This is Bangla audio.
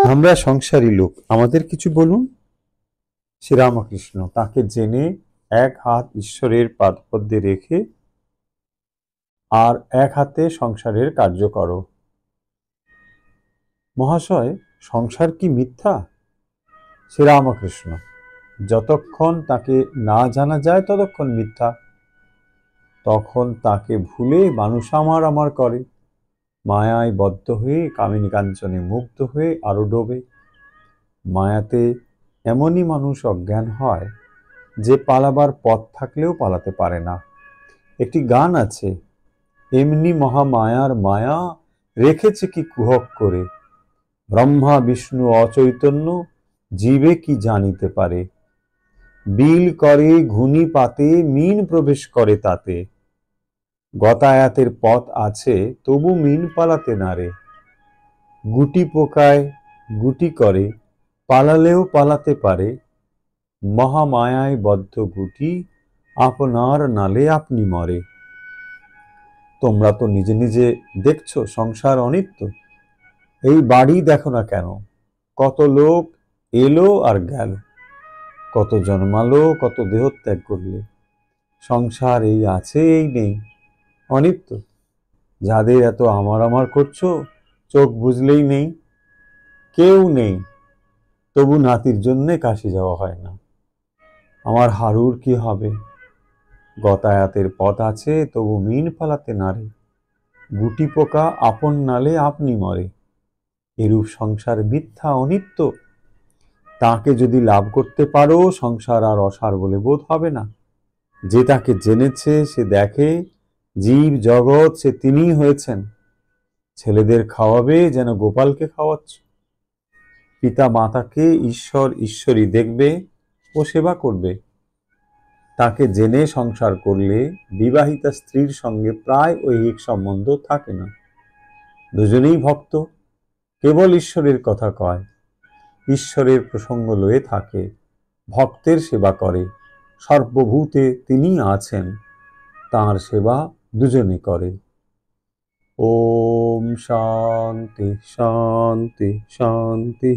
আমরা সংসারী লোক, আমাদের কিছু বলুন। শ্রীরামকৃষ্ণ তাকে জেনে এক হাত ঈশ্বরের পাদপদ্মে রেখে আর এক হাতে সংসারের কার্য করো। মহাশয়, সংসার কি মিথ্যা? শ্রীরামকৃষ্ণ, যতক্ষণ তাকে না জানা যায় ততক্ষণ মিথ্যা। তখন তাকে ভুলে মানুষ আমার আমার করে, মায়ায় বদ্ধ হয়ে কামিনী কাঞ্চনে মুগ্ধ হয়ে আরো ডোবে। মায়াতে এমনই মানুষ অজ্ঞান হয় যে পালাবার পথ থাকলেও পালাতে পারে না। একটি গান আছে, এমনি মহামায়ার মায়া রেখেছে কি কুহক করে, ব্রহ্মা বিষ্ণু অচৈতন্য জীবে কি জানিতে পারে, বিল করে ঘুনি পাতে মিন প্রবেশ করে তাতে, গতায়াতের পথ আছে তবু মিন পালাতে নারে, গুটি পোকায় গুটি করে পালালেও পালাতে পারে, মহামায়ায় বদ্ধ গুটি আপনার নালে আপনি মরে। তোমরা তো নিজে নিজে দেখছো সংসার অনিত্য। এই বাড়ি দেখো না কেন, কত লোক এলো আর গেল, কত জন্মালো, কত দেহত্যাগ করলে। সংসার এই আছে এই নেই, অনিত্য। যাদের এত আমার আমার করছো, চোখ বুঝলেই নেই, কেউ নেই, তবু নাতির জন্যে কাশি যাওয়া হয় না। আমার হারুর কি হবে? গতায়াতের পথ আছে তবু মিন পালাতে নারে, গুটি পোকা আপন নালে আপনি মরে। এরূপ সংসার মিথ্যা অনিত্য। তাকে যদি লাভ করতে পারো, সংসার আর অসার বলে বোধ হবে না। যে তাকে জেনেছে সে দেখে, জীব জগৎ সে তিনিই হয়েছেন। ছেলেদের খাওয়াবে যেন গোপালকে খাওয়াচ্ছ। পিতা মাতাকে ঈশ্বর ঈশ্বরী দেখবে ও সেবা করবে। তাকে জেনে সংসার করলে বিবাহিতা স্ত্রীর সঙ্গে প্রায় ঐহিক সম্বন্ধ থাকে না। দুজনেই ভক্ত, কেবল ঈশ্বরের কথা কয়, ঈশ্বরের প্রসঙ্গ লয়ে থাকে, ভক্তের সেবা করে। সর্বভূতে তিনি আছেন, তাঁর সেবা দুজনে করে। ওম শান্তি শান্তি শান্তি।